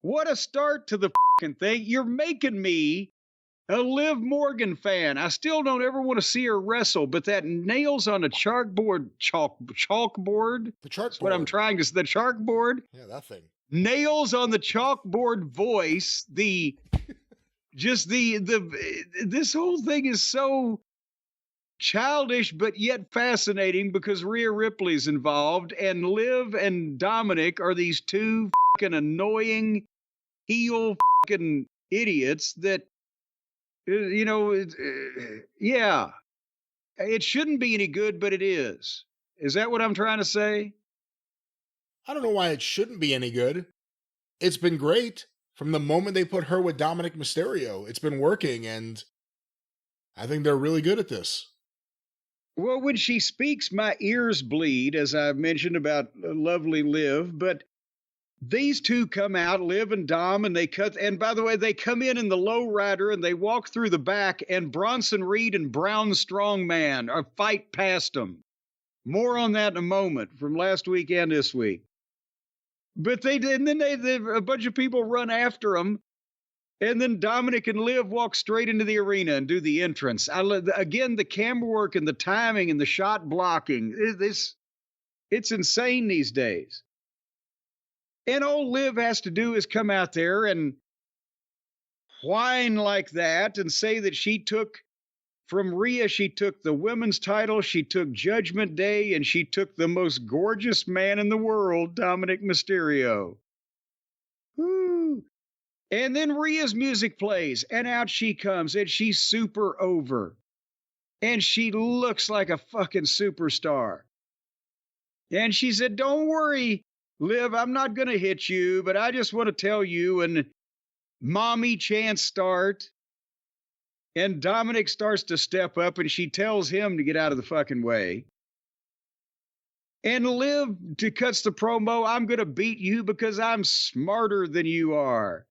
What a start to the fucking thing. You're making me a Liv Morgan fan. I still don't ever want to see her wrestle, but that nails on a chalkboard. The That's what I'm chalkboard. trying to say. The chalkboard. Yeah, that thing. Nails on the chalkboard voice. This whole thing is so childish, but yet fascinating because Rhea Ripley's involved, and Liv and Dominic are these two fucking annoying heel fucking idiots that, yeah, it shouldn't be any good, but it is. Is that what I'm trying to say? I don't know why it shouldn't be any good. It's been great from the moment they put her with Dominic Mysterio. It's been working, and I think they're really good at this. Well, when she speaks, my ears bleed, as I've mentioned about lovely Liv, but these two come out, Liv and Dom, and and by the way, they come in the lowrider and they walk through the back, and Bronson Reed and Brown Strongman are fight past them. More on that in a moment from last week and this week. But they did, and then a bunch of people run after them, and then Dominic and Liv walk straight into the arena and do the entrance. Again, the camera work and the timing and the shot blocking, it's insane these days. And all Liv has to do is come out there and whine like that and say that she took from Rhea, she took the women's title, she took Judgment Day, and she took the most gorgeous man in the world, Dominic Mysterio. Woo. And then Rhea's music plays, and out she comes, and she's super over. And she looks like a fucking superstar. And she said, "Don't worry, Liv, I'm not going to hit you, but I just want to tell you," and mommy chants start. And Dominic starts to step up, and she tells him to get out of the fucking way. And Liv cuts the promo, "I'm going to beat you because I'm smarter than you are.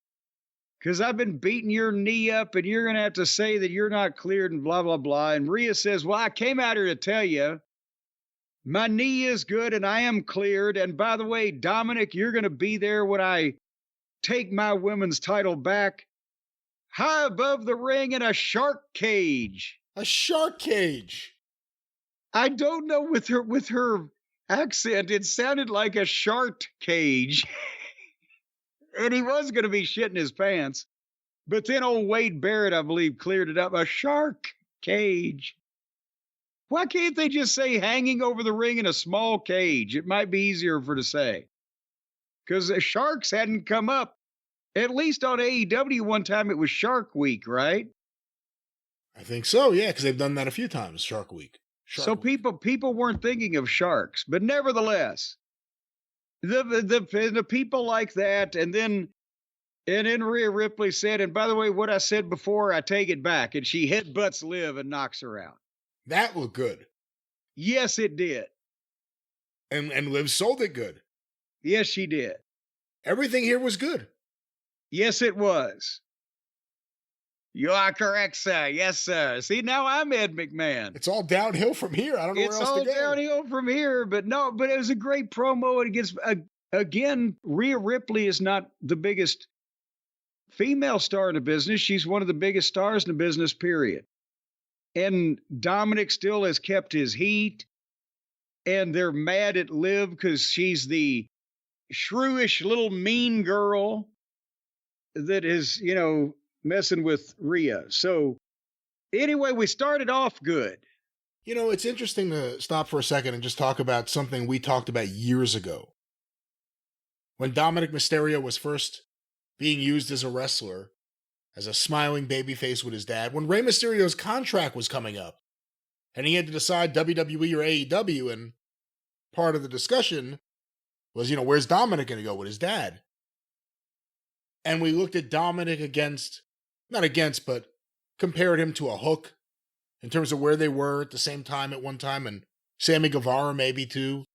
Because I've been beating your knee up, and you're going to have to say that you're not cleared," and blah, blah, blah. And Rhea says, "Well, I came out here to tell you, my knee is good, and I am cleared. And by the way, Dominic, you're going to be there when I take my women's title back, high above the ring in a shark cage." A shark cage. I don't know, with her accent, it sounded like a shark cage. And he was going to be shitting his pants. But then old Wade Barrett, I believe, cleared it up. A shark cage. Why can't they just say hanging over the ring in a small cage? It might be easier for to say. Because the sharks hadn't come up. At least on AEW one time it was Shark Week, right? I think so, yeah, because they've done that a few times, Shark Week. People weren't thinking of sharks, but nevertheless, the people like that, and then Rhea Ripley said, "And by the way, what I said before, I take it back," and she headbutts Liv and knocks her out. That looked good. Yes, it did. And Liv sold it good. Yes, she did. Everything here was good. Yes, it was. You are correct, sir. Yes, sir. See, now I'm Ed McMahon. It's all downhill from here. I don't know where else to go. It's all downhill from here, but it was a great promo. And it gets, again, Rhea Ripley is not the biggest female star in the business. She's one of the biggest stars in the business, period. And Dominic still has kept his heat. And they're mad at Liv because she's the shrewish little mean girl that is, messing with Rhea. So anyway, we started off good. It's interesting to stop for a second and just talk about something we talked about years ago. When Dominic Mysterio was first being used as a wrestler, as a smiling babyface with his dad, when Rey Mysterio's contract was coming up, and he had to decide WWE or AEW, and part of the discussion was, where's Dominic going to go with his dad? And we looked at Dominic but compared him to a Hook in terms of where they were at the same time at one time, and Sammy Guevara maybe too.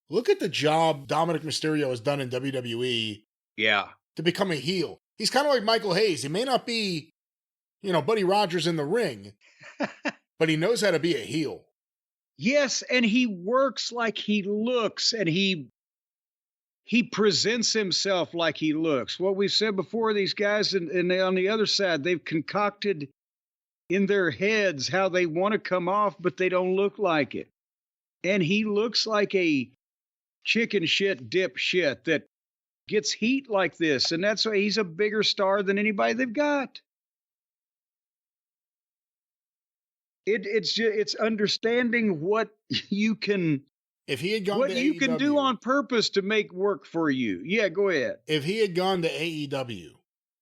Look at the job Dominic Mysterio has done in WWE. Yeah. To become a heel. He's kind of like Michael Hayes. He may not be, Buddy Rogers in the ring, but he knows how to be a heel. Yes, and he works like he looks, and he he presents himself like he looks. What we've said before, these guys and on the other side, they've concocted in their heads how they want to come off, but they don't look like it. And he looks like a chicken shit dipshit that gets heat like this. And that's why he's a bigger star than anybody they've got. It's understanding what you can, if he had gone what to you AEW, can do on purpose to make work for you. Yeah, go ahead. If he had gone to AEW,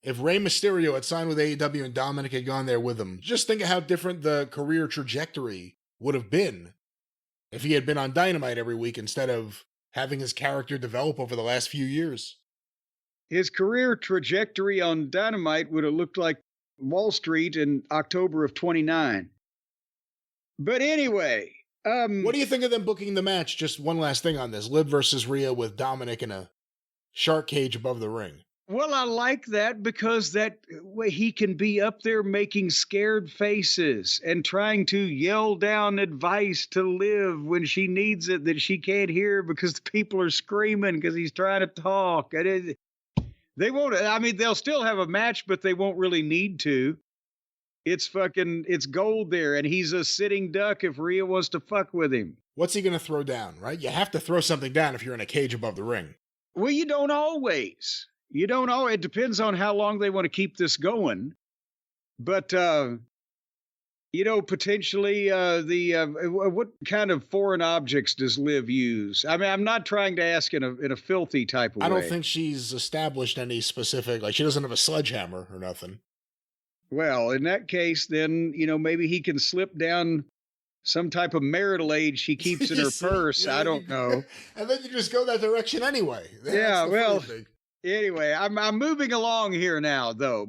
if Rey Mysterio had signed with AEW and Dominic had gone there with him, just think of how different the career trajectory would have been if he had been on Dynamite every week instead of having his character develop over the last few years. His career trajectory on Dynamite would have looked like Wall Street in October of 29. But anyway, what do you think of them booking the match? Just one last thing on this: Liv versus Rhea with Dominic in a shark cage above the ring. Well, I like that because that way he can be up there making scared faces and trying to yell down advice to Liv when she needs it that she can't hear because the people are screaming because he's trying to talk. They won't. I mean, they'll still have a match, but they won't really need to. It's gold there, and he's a sitting duck if Rhea wants to fuck with him. What's he going to throw down, right? You have to throw something down if you're in a cage above the ring. Well, you don't always. You don't always. It depends on how long they want to keep this going. But, potentially what kind of foreign objects does Liv use? I mean, I'm not trying to ask in a filthy type of way. I don't think she's established any specific, like she doesn't have a sledgehammer or nothing. Well, in that case, then, maybe he can slip down some type of marital aid she keeps in her purse. I don't know. And then you just go that direction anyway. Yeah, well, anyway, I'm moving along here now, though.